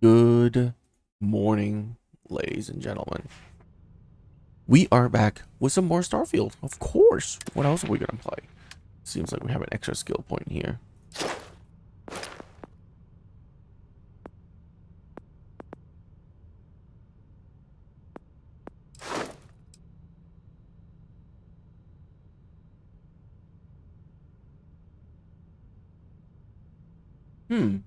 Good morning, ladies and gentlemen. We are back with some more Starfield. Of course. What else are we going to play? Seems like we have an extra skill point here. Hmm.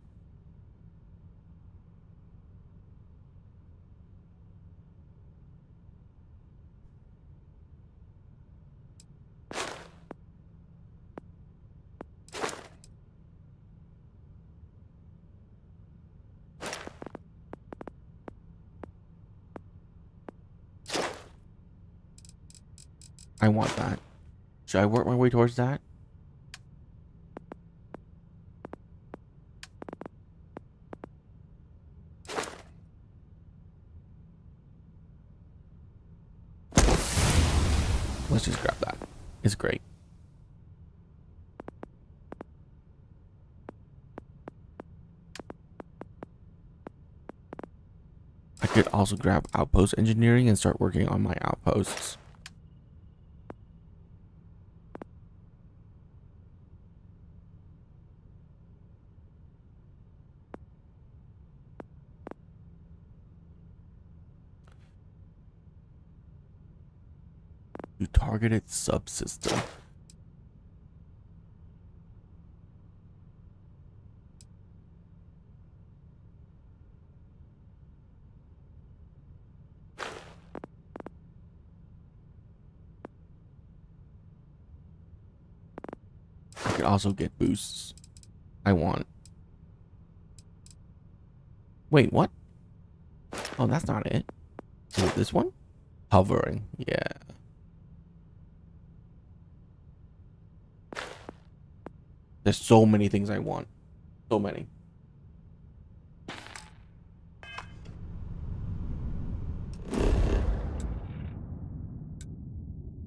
I want that. Should I work my way towards that? Let's just grab that. It's great. I could also grab outpost engineering and start working on my outposts. To targeted subsystem. I could also get boosts. I want. Wait, what? Oh, that's not it. Is it this one? Hovering. Yeah. There's so many things I want. So many.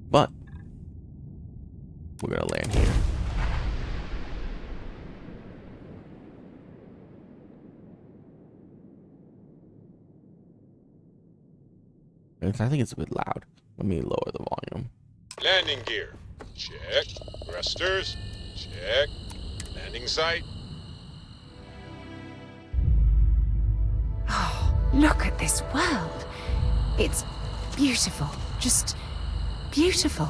But we're gonna land here. I think it's a bit loud. Let me lower the volume. Landing gear. Check. Thrusters. Check. Landing site. Oh, look at this world. It's beautiful. Just beautiful.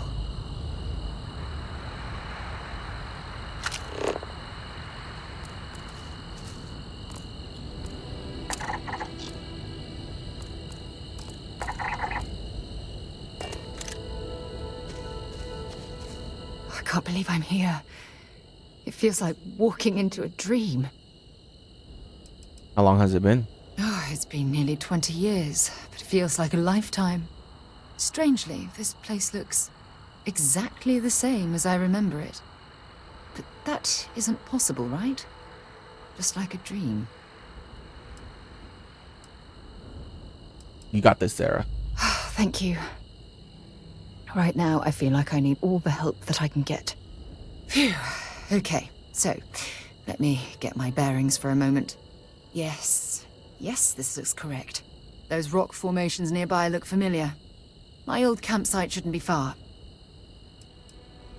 I can't believe I'm here. It feels like walking into a dream. How long has it been? Oh, it's been nearly 20 years, but it feels like a lifetime. Strangely, this place looks exactly the same as I remember it. But that isn't possible, right? Just like a dream. You got this, Sarah. Thank you. Right now, I feel like I need all the help that I can get. Phew. Okay, so let me get my bearings for a moment. Yes, this looks correct. Those rock formations nearby look familiar. My old campsite shouldn't be far.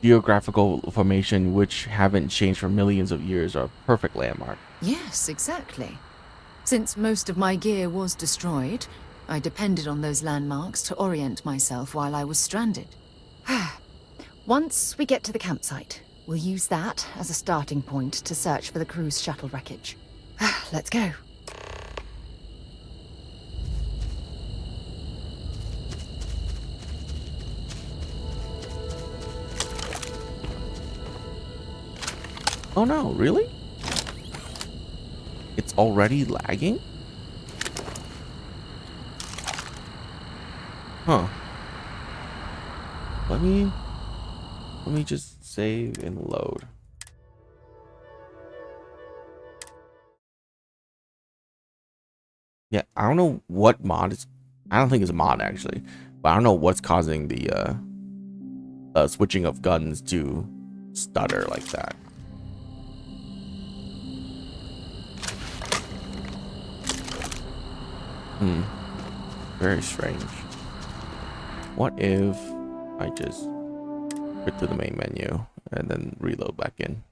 Geographical formation which haven't changed for millions of years are a perfect landmark. Yes, exactly. Since most of my gear was destroyed, I depended on those landmarks to orient myself while I was stranded. Once we get to the campsite, we'll use that as a starting point to search for the cruise shuttle wreckage. Let's go. Oh no, really? It's already lagging? Huh. Let me just save and load. Yeah, I don't know what mod is. I don't think it's a mod actually, but I don't know what's causing the switching of guns to stutter like that. Hmm. Very strange. What if I just get to the main menu and then reload back in?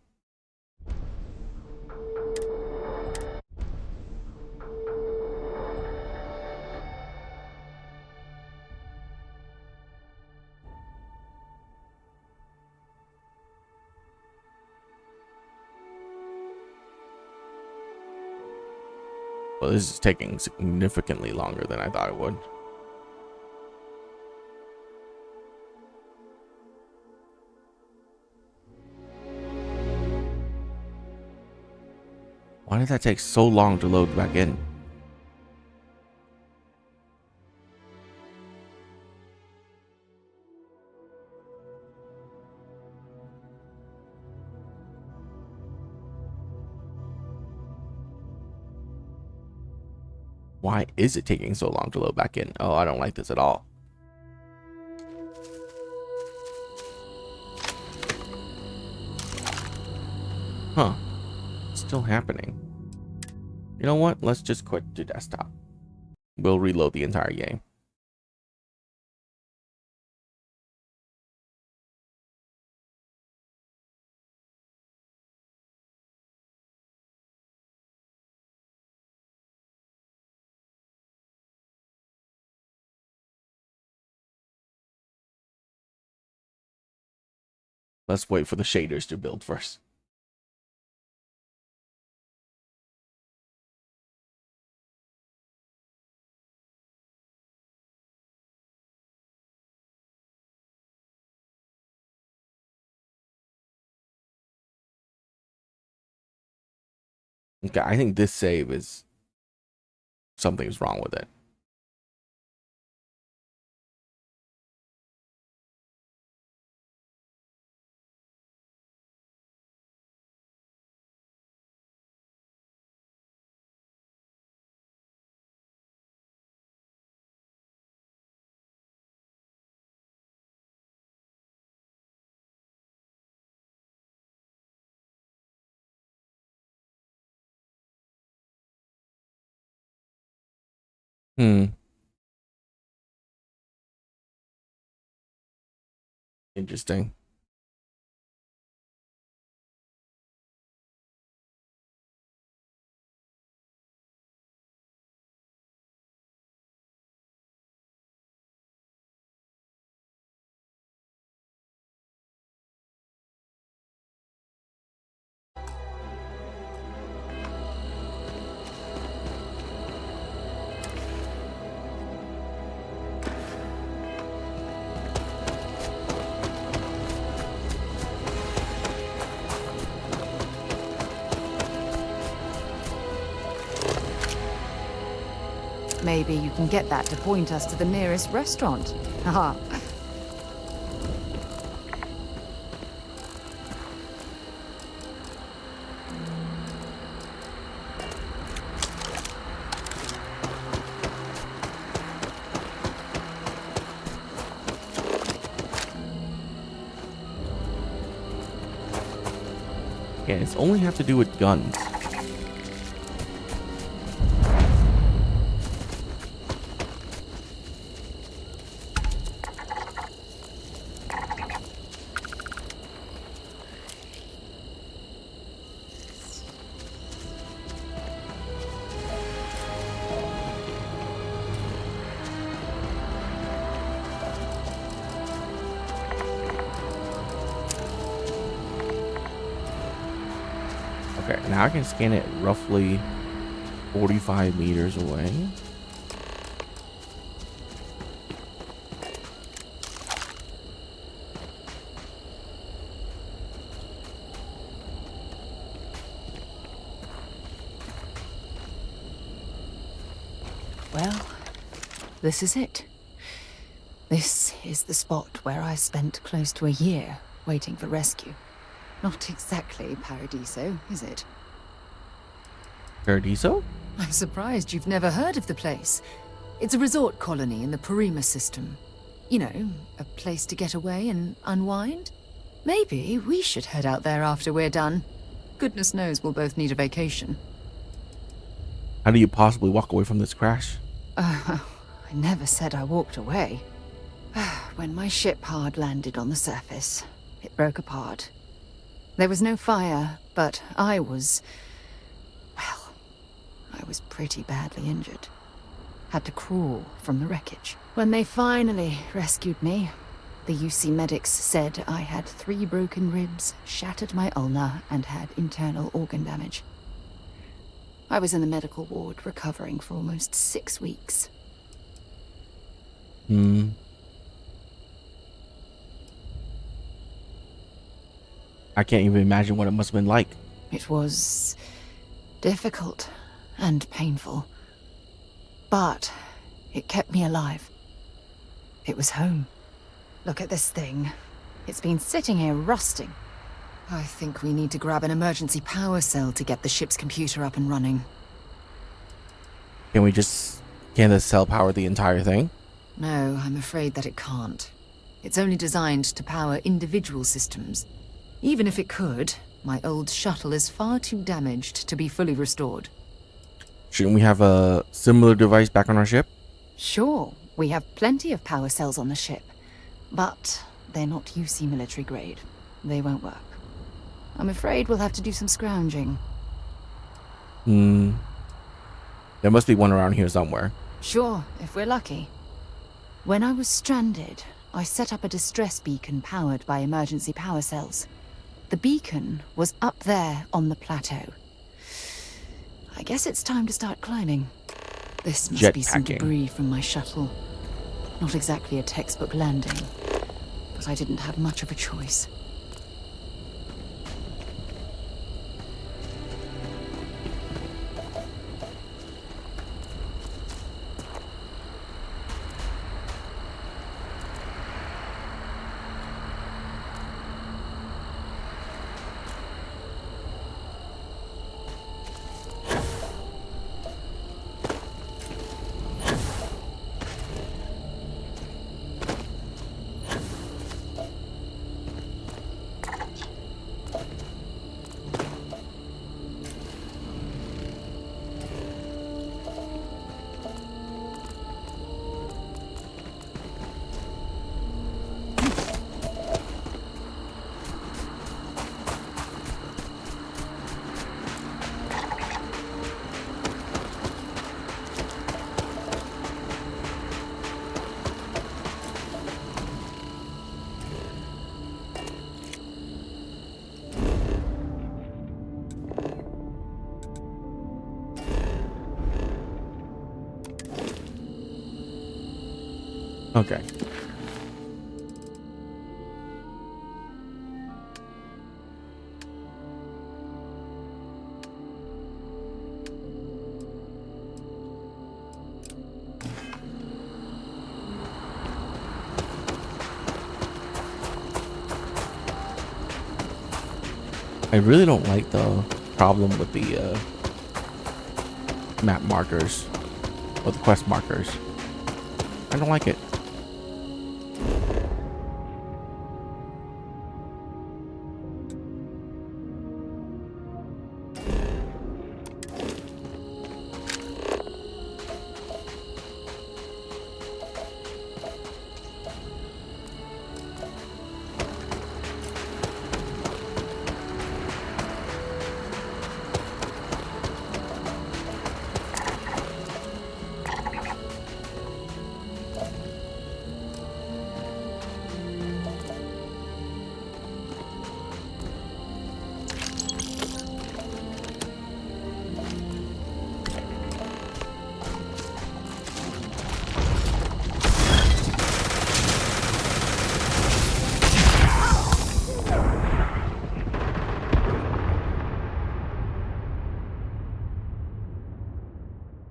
Well, this is taking significantly longer than I thought it would. Why did that take so long to load back in? Why is it taking so long to load back in? Oh, I don't like this at all. Huh. It's still happening. You know what? Let's just quit to desktop. We'll reload the entire game. Let's wait for the shaders to build first. Okay, I think this save is... something's wrong with it. Hmm. Interesting. Maybe you can get that to point us to the nearest restaurant. Haha. Yeah, it's only have to do with guns. Okay, now I can scan it roughly 45 meters away. Well, this is it. This is the spot where I spent close to a year waiting for rescue. Not exactly Paradiso, is it? Paradiso? I'm surprised you've never heard of the place. It's a resort colony in the Parima system. You know, a place to get away and unwind. Maybe we should head out there after we're done. Goodness knows we'll both need a vacation. How do you possibly walk away from this crash? I never said I walked away. When my ship hard landed on the surface, it broke apart. There was no fire, but I was pretty badly injured. Had to crawl from the wreckage. When they finally rescued me, the UC medics said I had 3 broken ribs, shattered my ulna, and had internal organ damage. I was in the medical ward recovering for almost 6 weeks. I can't even imagine what it must have been like. It was difficult and painful, but it kept me alive. It was home. Look at this thing. It's been sitting here rusting. I think we need to grab an emergency power cell to get the ship's computer up and running. Can the cell power the entire thing? No, I'm afraid that it can't. It's only designed to power individual systems. Even if it could, my old shuttle is far too damaged to be fully restored. Shouldn't we have a similar device back on our ship? Sure, we have plenty of power cells on the ship, but they're not UC military grade. They won't work. I'm afraid we'll have to do some scrounging. There must be one around here somewhere. Sure, if we're lucky. When I was stranded, I set up a distress beacon powered by emergency power cells. The beacon was up there on the plateau. I guess it's time to start climbing. This must be some debris from my shuttle. Not exactly a textbook landing, but I didn't have much of a choice. Okay. I really don't like the problem with the map markers or the quest markers. I don't like it.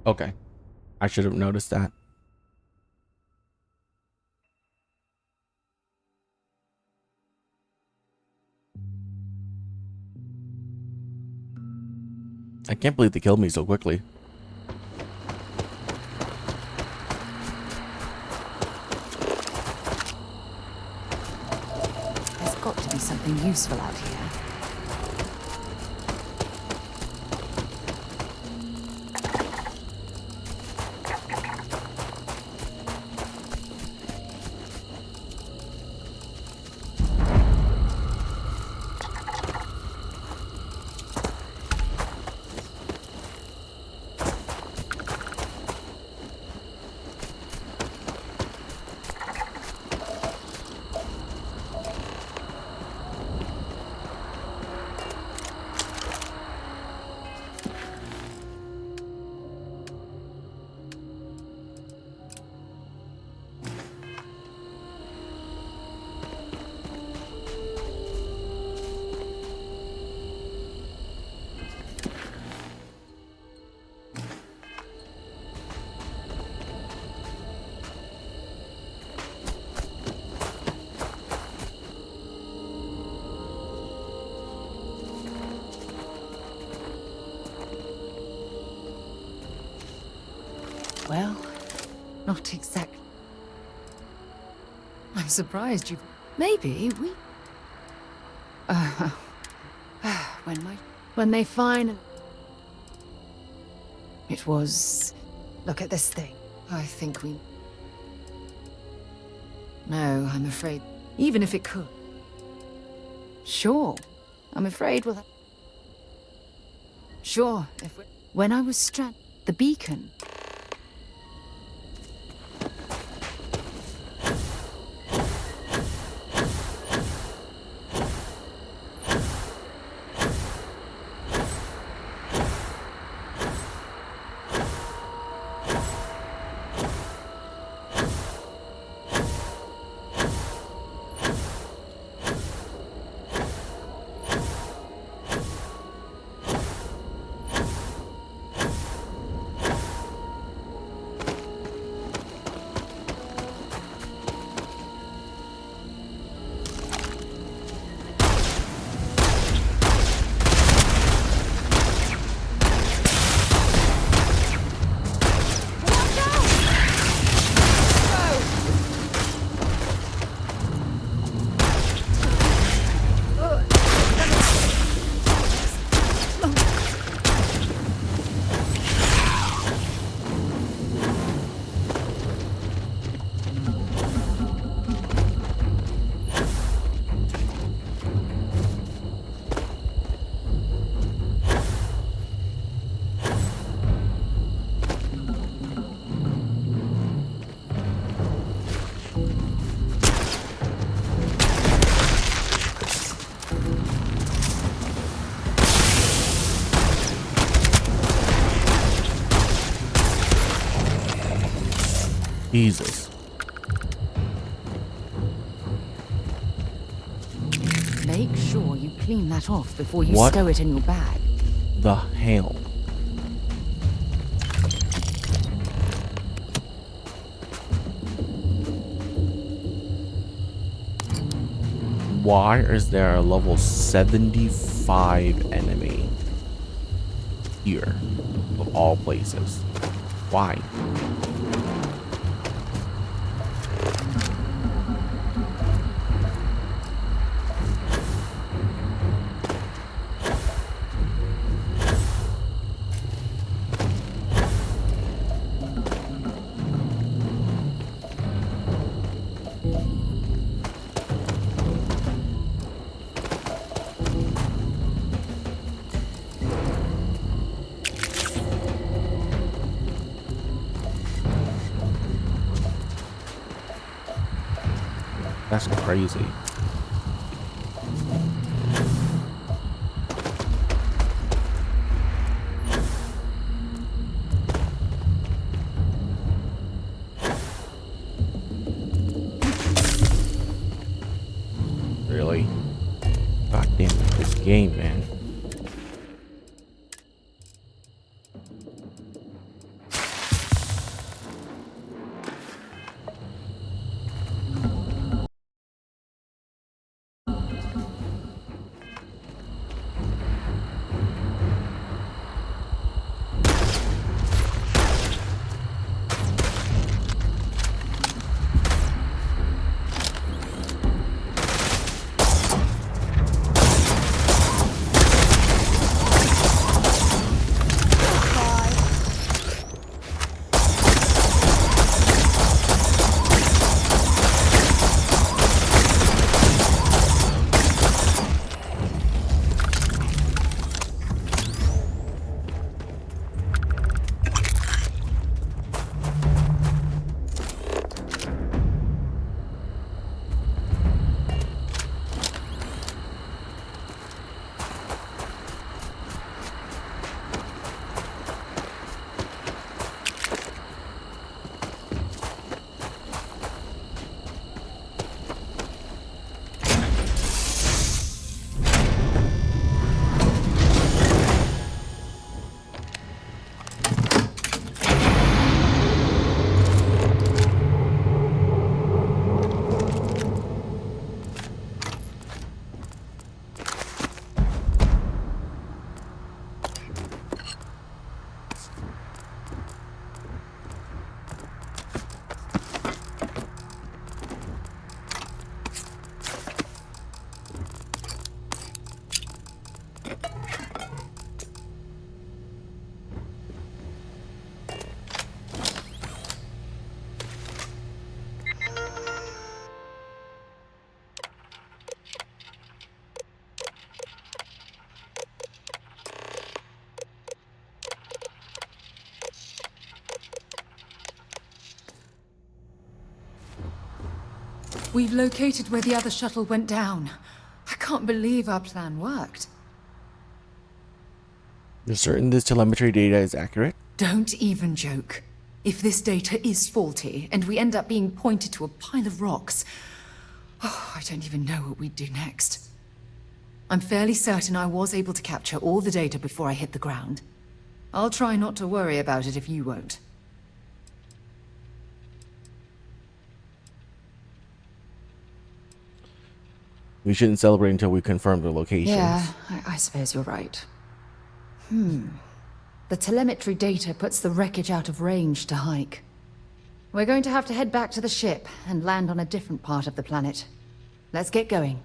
Okay. I should have noticed that. I can't believe they killed me so quickly. There's got to be something useful out here. Well, not exactly. I'm surprised you. Maybe we. When they find. It was. Look at this thing. I think we. No, I'm afraid. Even if it could. Sure. I'm afraid we'll. Sure. If we... When I was stranded, the beacon. Jesus. Make sure you clean that off before you What? stow it in your bag. The hell? Why is there a level 75 enemy here of all places? Why? That's crazy. Really? God damn it, this game, man. We've located where the other shuttle went down. I can't believe our plan worked. You're certain this telemetry data is accurate? Don't even joke. If this data is faulty, and we end up being pointed to a pile of rocks, I don't even know what we'd do next. I'm fairly certain I was able to capture all the data before I hit the ground. I'll try not to worry about it if you won't. We shouldn't celebrate until we confirm the locations. Yeah, I suppose you're right. The telemetry data puts the wreckage out of range to hike. We're going to have to head back to the ship and land on a different part of the planet. Let's get going.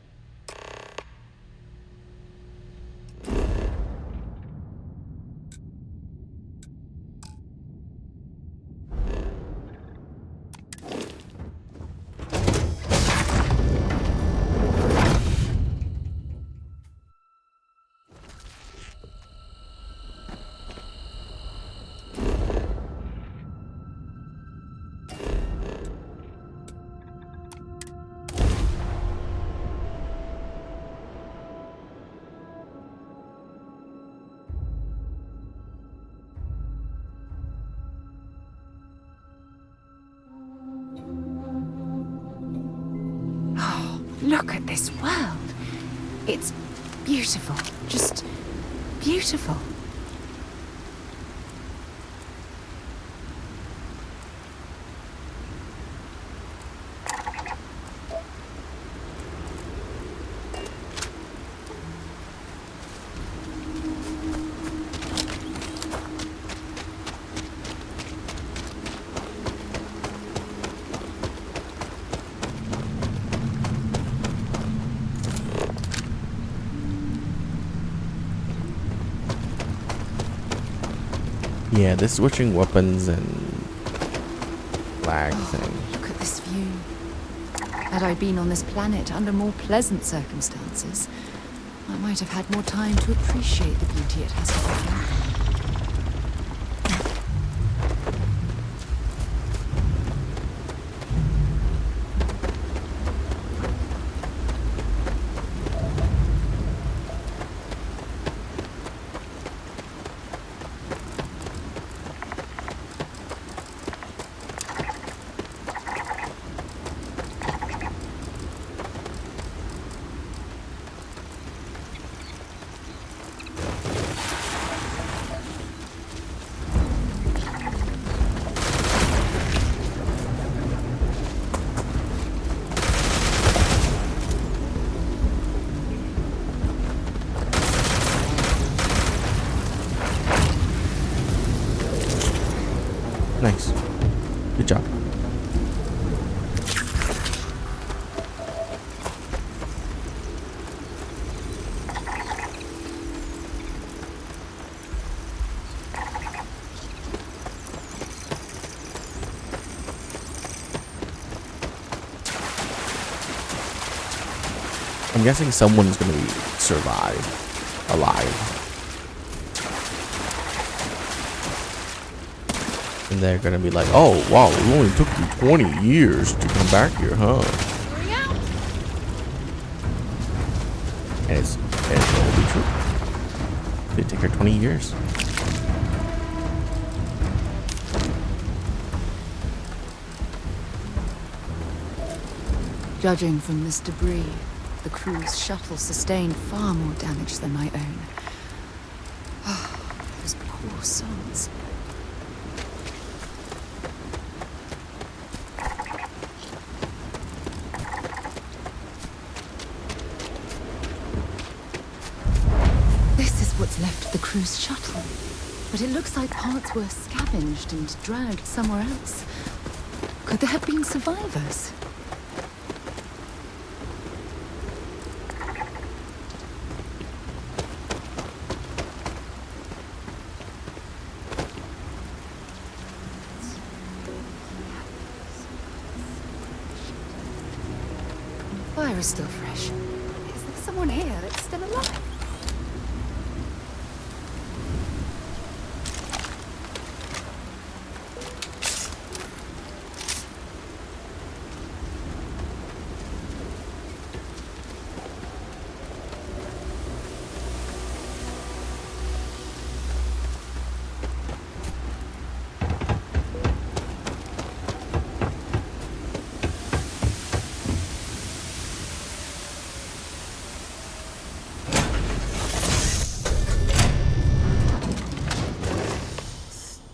Look at this world. It's beautiful. Just beautiful. Yeah, this switching weapons and lag thing. Look at this view. Had I been on this planet under more pleasant circumstances, I might have had more time to appreciate the beauty it has to offer. Nice. Good job. I'm guessing someone's gonna survive alive. And they're gonna be like, oh wow, it only took you 20 years to come back here, huh? And it's gonna be true. They take her 20 years. Judging from this debris, the crew's shuttle sustained far more damage than my own. Those poor souls. What's left of the cruise shuttle, but it looks like parts were scavenged and dragged somewhere else. Could there have been survivors? The fire is still fresh. Is there someone here that's still alive?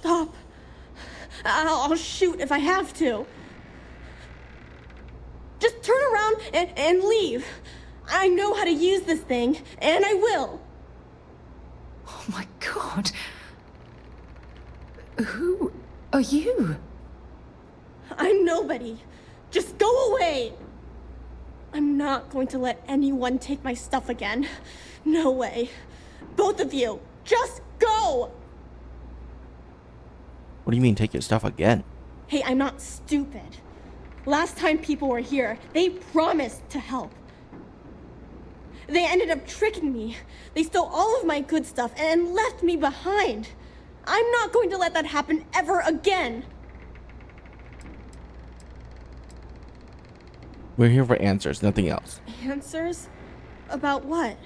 Stop. I'll shoot if I have to. Just turn around and leave. I know how to use this thing, and I will. Oh my god. Who are you? I'm nobody. Just go away. I'm not going to let anyone take my stuff again. No way. Both of you, just go! What do you mean take your stuff again? Hey, I'm not stupid. Last time people were here, they promised to help. They ended up tricking me. They stole all of my good stuff and left me behind. I'm not going to let that happen ever again. We're here for answers, nothing else. Answers? About what?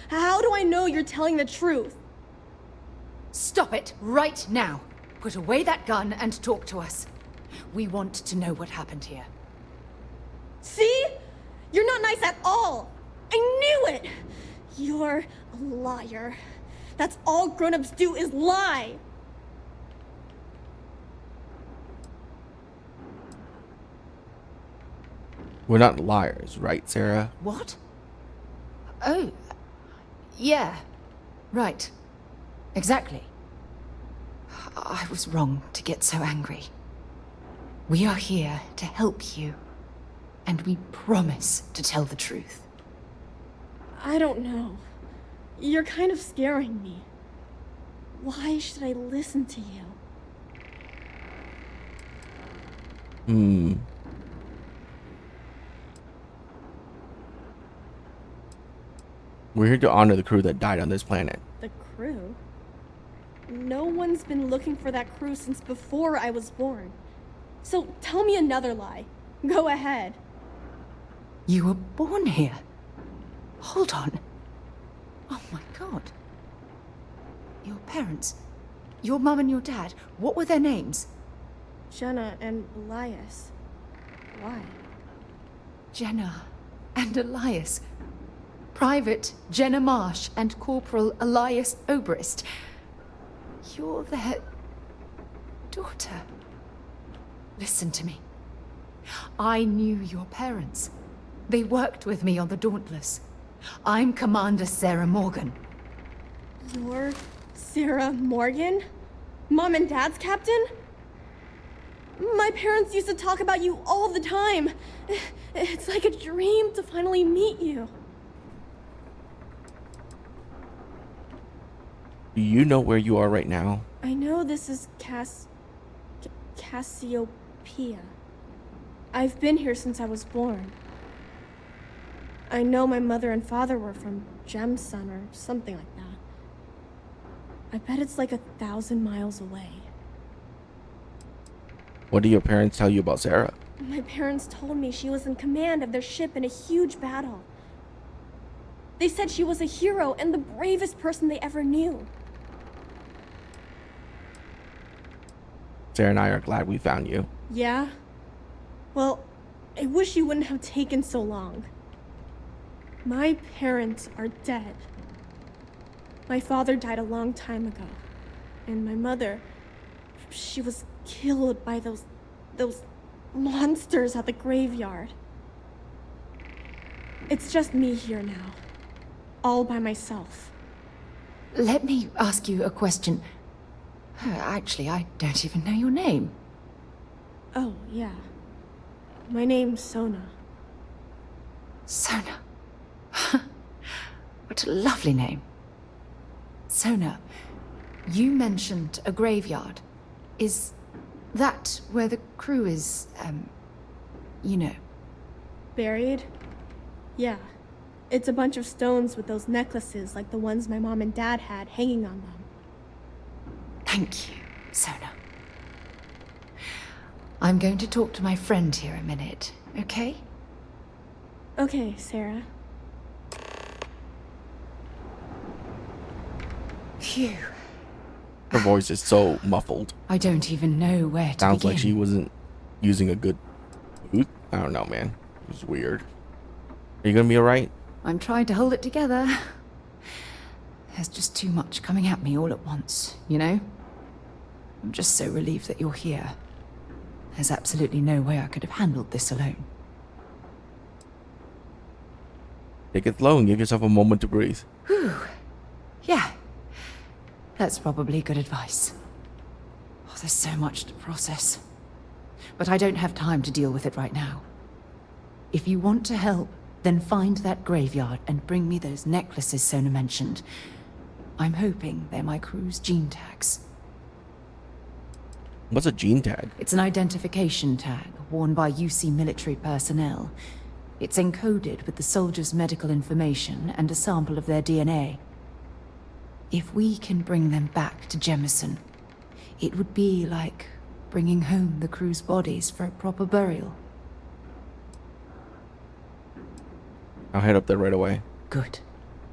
How do I know you're telling the truth? Stop it right now. Put away that gun and talk to us. We want to know what happened here. See? You're not nice at all. I knew it. You're a liar. That's all grown-ups do is lie. We're not liars, right, Sarah? What? Oh, yeah. Right. Exactly. I was wrong to get so angry. We are here to help you, and we promise to tell the truth. I don't know. You're kind of scaring me. Why should I listen to you? We're here to honor the crew that died on this planet. The crew? No one's been looking for that crew since before I was born. So tell me another lie. Go ahead. You were born here. Hold on. Oh my god. Your parents, your mum and your dad, what were their names? Jenna and Elias. Why? Jenna and Elias. Private Jenna Marsh and Corporal Elias Obrist. You're their daughter. Listen to me. I knew your parents. They worked with me on the Dauntless. I'm Commander Sarah Morgan. You're Sarah Morgan? Mom and Dad's captain? My parents used to talk about you all the time. It's like a dream to finally meet you. Do you know where you are right now? I know this is Cassiopeia. I've been here since I was born. I know my mother and father were from Gemsun or something like that. I bet it's like 1,000 miles away. What did your parents tell you about Sarah? My parents told me she was in command of their ship in a huge battle. They said she was a hero and the bravest person they ever knew. Sarah and I are glad we found you. Yeah? Well, I wish you wouldn't have taken so long. My parents are dead. My father died a long time ago. And my mother, she was killed by those monsters at the graveyard. It's just me here now. All by myself. Let me ask you a question. Actually, I don't even know your name. Oh, yeah. My name's Sona. Sona. What a lovely name. Sona, you mentioned a graveyard. Is that where the crew is, you know? Buried? Yeah. It's a bunch of stones with those necklaces like the ones my mom and dad had hanging on them. Thank you, Sona. I'm going to talk to my friend here a minute, okay? Okay, Sarah. Phew. Her voice is so muffled. I don't even know where to Sounds begin. like she wasn't using a good... I don't know, man. It was weird. Are you gonna be alright? I'm trying to hold it together. There's just too much coming at me all at once, you know? I'm just so relieved that you're here. There's absolutely no way I could have handled this alone. Take it slow and give yourself a moment to breathe. Whew. Yeah. That's probably good advice. Oh, there's so much to process. But I don't have time to deal with it right now. If you want to help, then find that graveyard and bring me those necklaces Sona mentioned. I'm hoping they're my crew's gene tags. What's a gene tag? It's an identification tag worn by UC military personnel. It's encoded with the soldiers' medical information and a sample of their DNA. If we can bring them back to Jemison, it would be like bringing home the crew's bodies for a proper burial. I'll head up there right away. Good.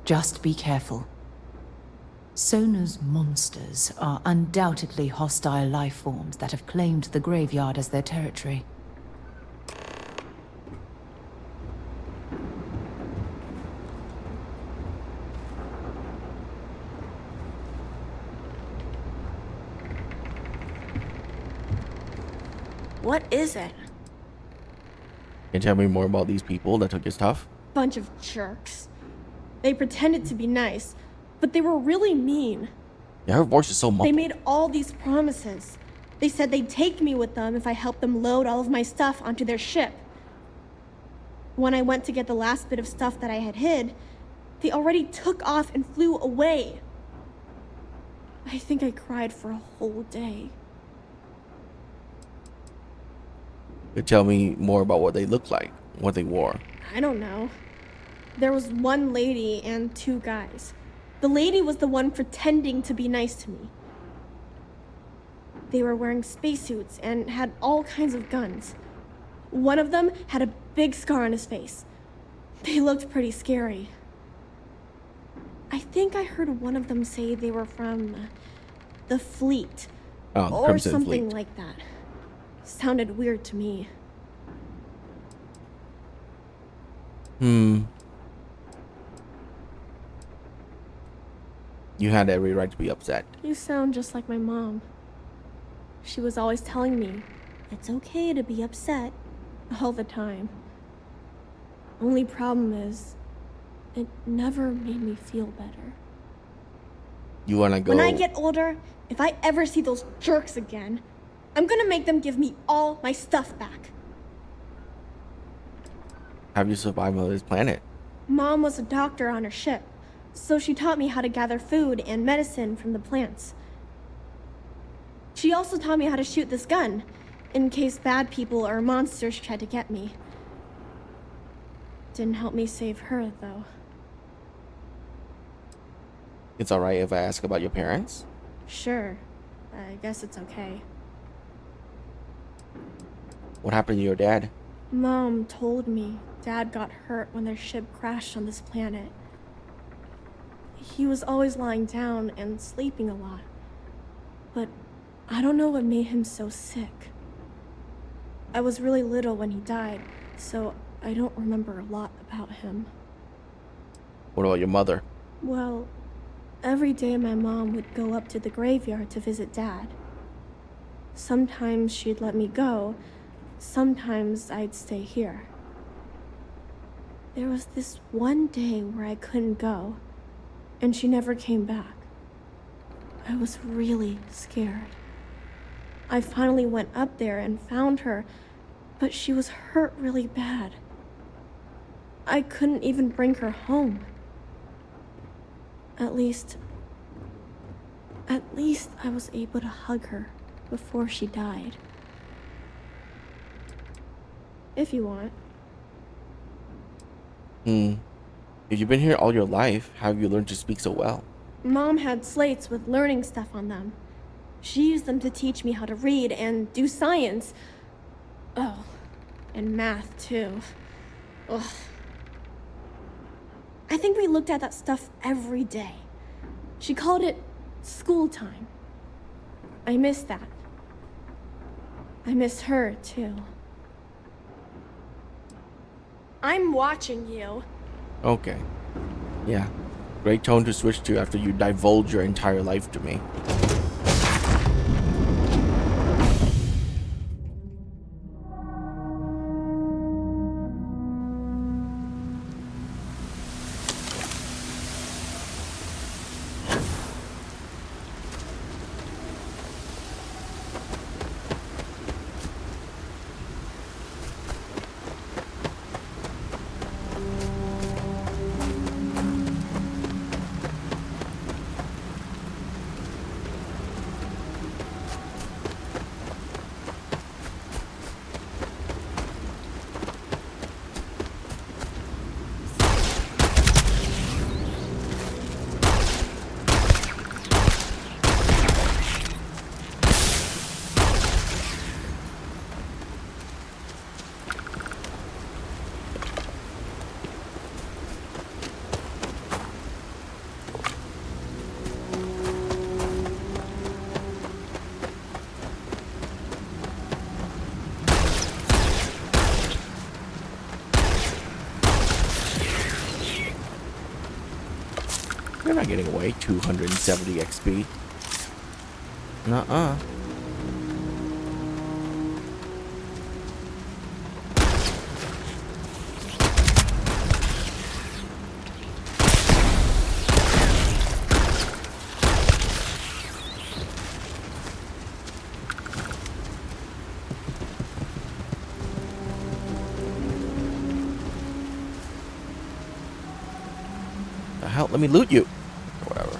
Just be careful. Sona's monsters are undoubtedly hostile life forms that have claimed the graveyard as their territory. What is it? Can you tell me more about these people that took your stuff? Bunch of jerks. They pretended to be nice, but they were really mean. Yeah, her voice is so muffled. They made all these promises. They said they'd take me with them if I helped them load all of my stuff onto their ship. When I went to get the last bit of stuff that I had hid, they already took off and flew away. I think I cried for a whole day. Could tell me more about what they looked like, what they wore. I don't know. There was one lady and two guys. The lady was the one pretending to be nice to me. They were wearing spacesuits and had all kinds of guns. One of them had a big scar on his face. They looked pretty scary. I think I heard one of them say they were from the fleet. Oh, or Crimson something Fleet. like that. Sounded weird to me. You had every right to be upset. You sound just like my mom. She was always telling me, it's okay to be upset, all the time. Only problem is, it never made me feel better. You wanna go... When I get older, if I ever see those jerks again, I'm gonna make them give me all my stuff back. Have you survived on this planet? Mom was a doctor on her ship, so she taught me how to gather food and medicine from the plants. She also taught me how to shoot this gun, in case bad people or monsters tried to get me. Didn't help me save her, though. It's alright if I ask about your parents? Sure. I guess it's okay. What happened to your dad? Mom told me Dad got hurt when their ship crashed on this planet. He was always lying down and sleeping a lot. But I don't know what made him so sick. I was really little when he died, so I don't remember a lot about him. What about your mother? Well, every day my mom would go up to the graveyard to visit Dad. Sometimes she'd let me go, sometimes I'd stay here. There was this one day where I couldn't go, and she never came back. I was really scared. I finally went up there and found her, but she was hurt really bad. I couldn't even bring her home. At least I was able to hug her before she died. If you want. If you've been here all your life, how have you learned to speak so well? Mom had slates with learning stuff on them. She used them to teach me how to read and do science. Oh, and math too. Ugh. I think we looked at that stuff every day. She called it school time. I miss that. I miss her too. I'm watching you. Okay. Yeah. Great tone to switch to after you divulge your entire life to me. You're not getting away. 270 XP. Nuh-uh. The hell? Let me loot you. Or whatever.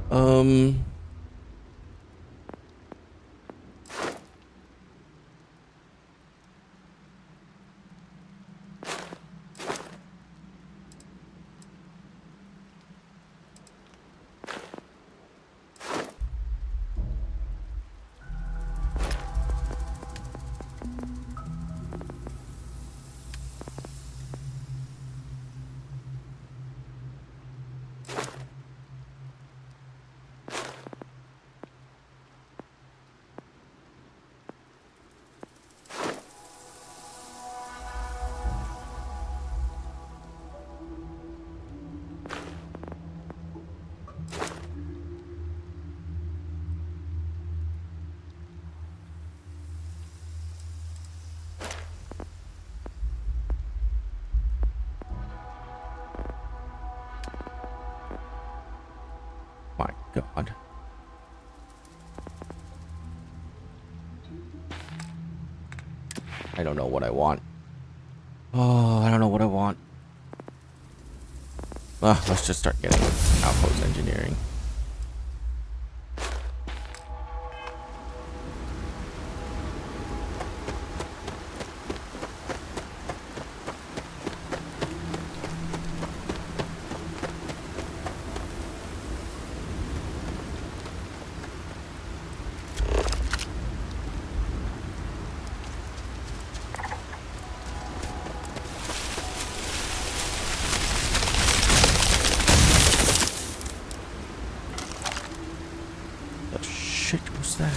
Um, my God. I don't know what I want. Oh, I don't know what I want. Let's just start getting outpost engineering. Shit, what's that?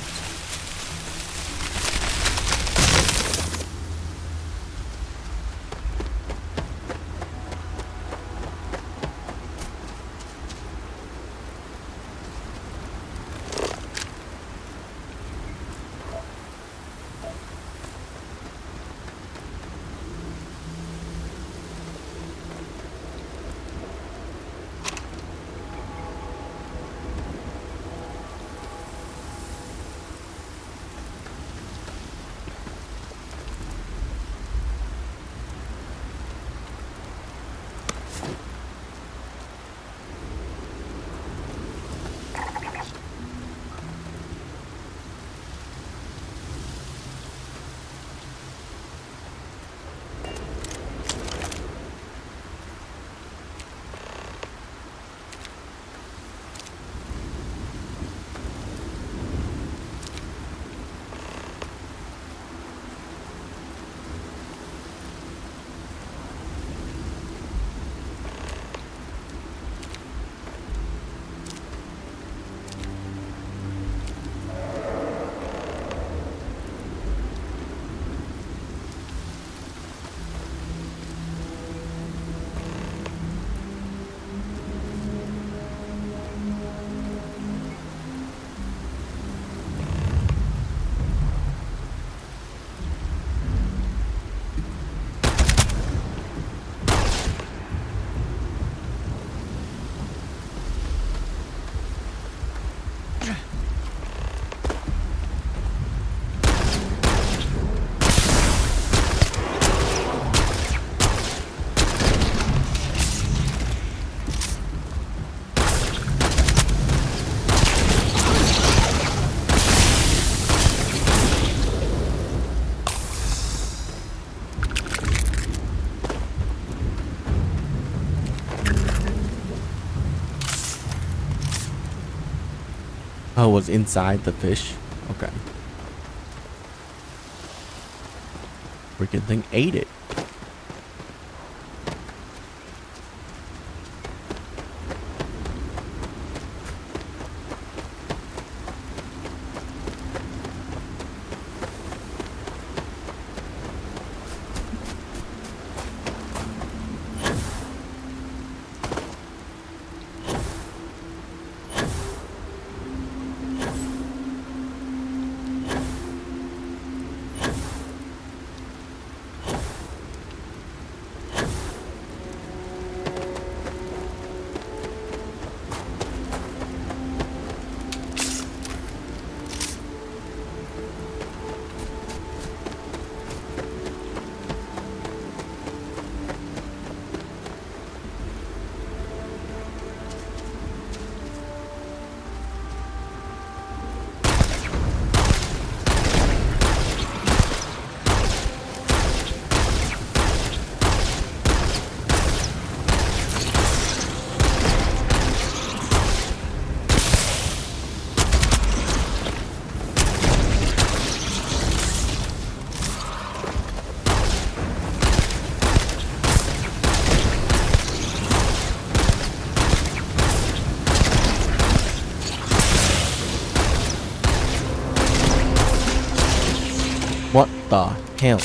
Oh, it was inside the fish? Okay. Freaking thing ate it. What the hell?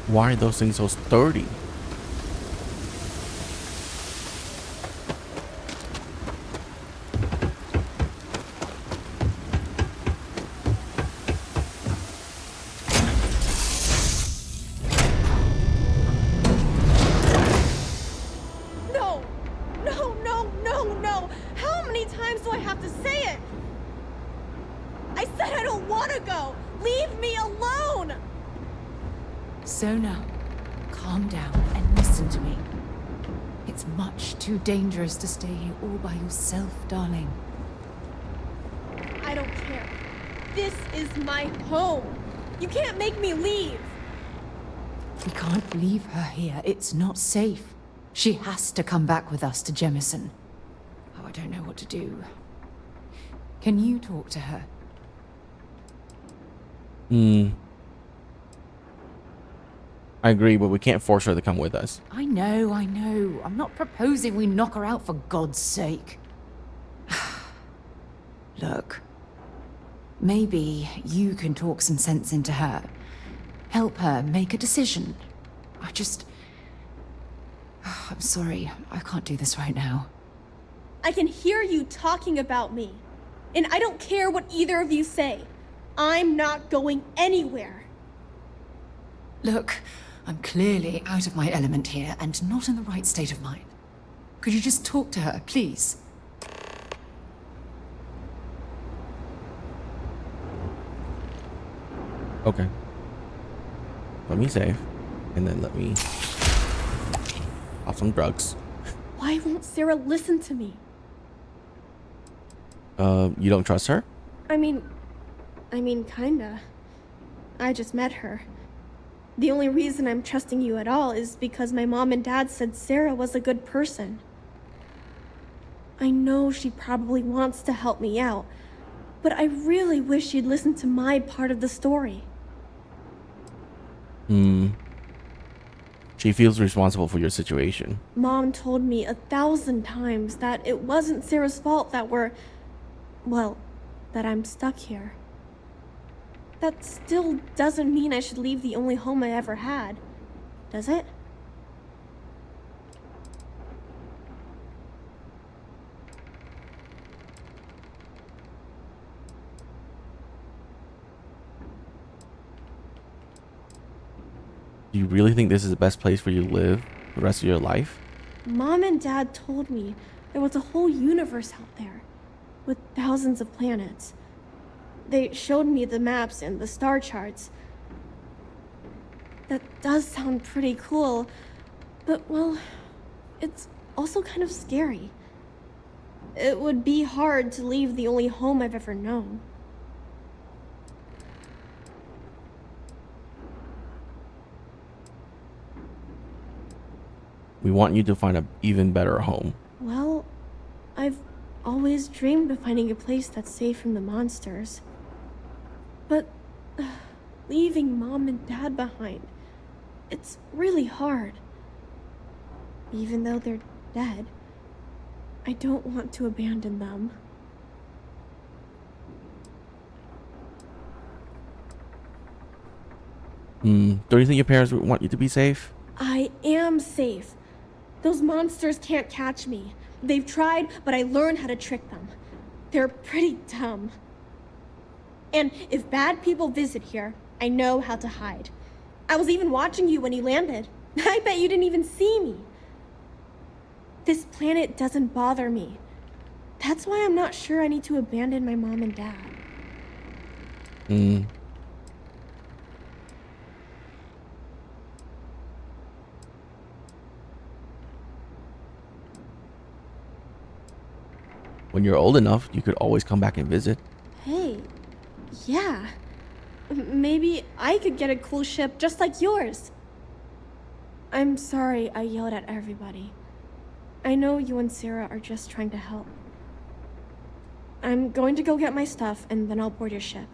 Why are those things so sturdy? No! No, no, no, no! How many times do I have to say it? I said I don't want to go! Leave me alone! Sona, calm down and listen to me. It's much too dangerous to stay here all by yourself, darling. I don't care. This is my home. You can't make me leave. We can't leave her here. It's not safe. She has to come back with us to Jemison. Oh, I don't know what to do. Can you talk to her? I agree, but we can't force her to come with us. I know. I'm not proposing we knock her out for God's sake. Look, maybe you can talk some sense into her. Help her make a decision. I'm sorry, I can't do this right now. I can hear you talking about me. And I don't care what either of you say. I'm not going anywhere. Look, I'm clearly out of my element here and not in the right state of mind. Could you just talk to her, please? Okay. Let me save. And then let me pop some drugs. Why won't Sarah listen to me? You don't trust her? I mean, kinda. I just met her. The only reason I'm trusting you at all is because my mom and dad said Sarah was a good person. I know she probably wants to help me out, but I really wish she'd listen to my part of the story. She feels responsible for your situation. Mom told me 1,000 times that it wasn't Sarah's fault that that I'm stuck here. That still doesn't mean I should leave the only home I ever had, does it? Do you really think this is the best place for you to live the rest of your life? Mom and Dad told me there was a whole universe out there, with thousands of planets. They showed me the maps and the star charts. That does sound pretty cool, but well, it's also kind of scary. It would be hard to leave the only home I've ever known. We want you to find an even better home. Well, I've always dreamed of finding a place that's safe from the monsters. But leaving Mom and Dad behind, it's really hard. Even though they're dead, I don't want to abandon them. Don't you think your parents would want you to be safe? I am safe. Those monsters can't catch me. They've tried, but I learned how to trick them. They're pretty dumb. And if bad people visit here, I know how to hide. I was even watching you when you landed. I bet you didn't even see me. This planet doesn't bother me. That's why I'm not sure I need to abandon my mom and dad. When you're old enough, you could always come back and visit. Hey, yeah. Maybe I could get a cool ship just like yours. I'm sorry I yelled at everybody. I know you and Sarah are just trying to help. I'm going to go get my stuff and then I'll board your ship.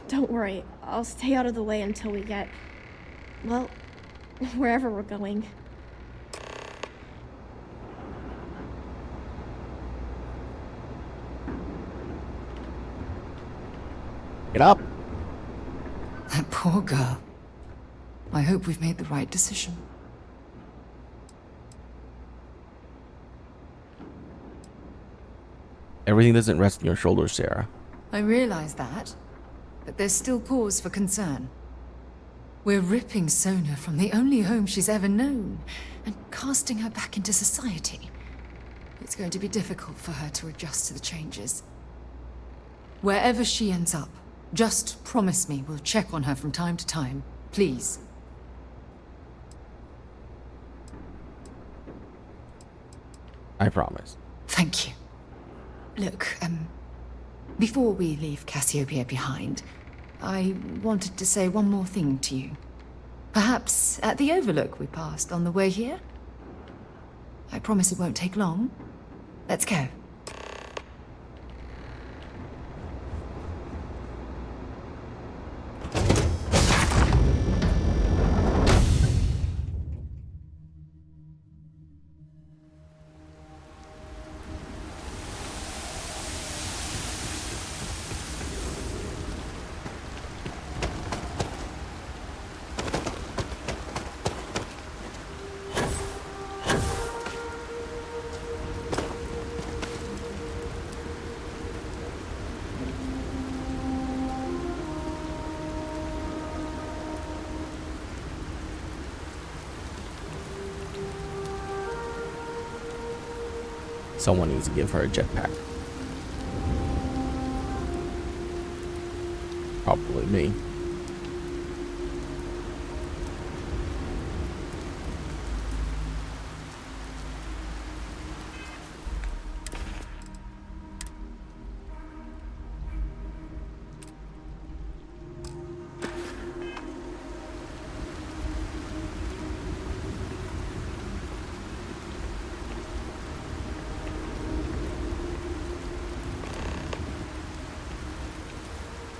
Don't worry, I'll stay out of the way until we get, well, wherever we're going. Get up! That poor girl. I hope we've made the right decision. Everything doesn't rest on your shoulders, Sarah. I realize that, but there's still cause for concern. We're ripping Sona from the only home she's ever known and casting her back into society. It's going to be difficult for her to adjust to the changes. Wherever she ends up, just promise me we'll check on her from time to time, please. I promise. Thank you. Look, before we leave Cassiopeia behind, I wanted to say one more thing to you. Perhaps at the overlook we passed on the way here? I promise it won't take long. Let's go. Someone needs to give her a jetpack. Probably me.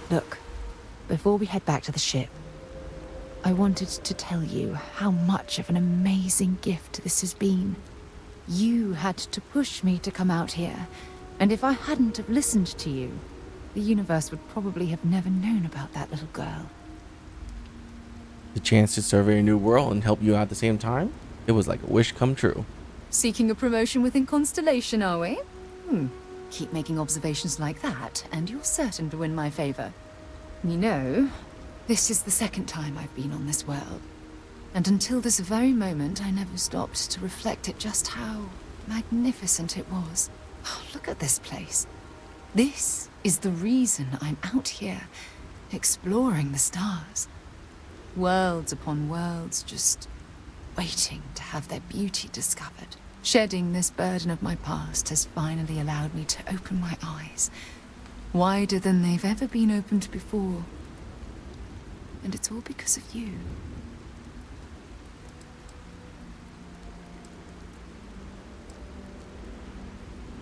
Look, before we head back to the ship, I wanted to tell you how much of an amazing gift this has been. You had to push me to come out here, and if I hadn't have listened to you, the universe would probably have never known about that little girl. The chance to survey a new world and help you out at the same time? It was like a wish come true. Seeking a promotion within Constellation, are we? Keep making observations like that, and you're certain to win my favor. You know, this is the second time I've been on this world. And until this very moment, I never stopped to reflect at just how magnificent it was. Oh, look at this place. This is the reason I'm out here, exploring the stars. Worlds upon worlds, just waiting to have their beauty discovered. Shedding this burden of my past has finally allowed me to open my eyes, wider than they've ever been opened before. And it's all because of you.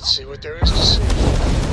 Let's see what there is to see.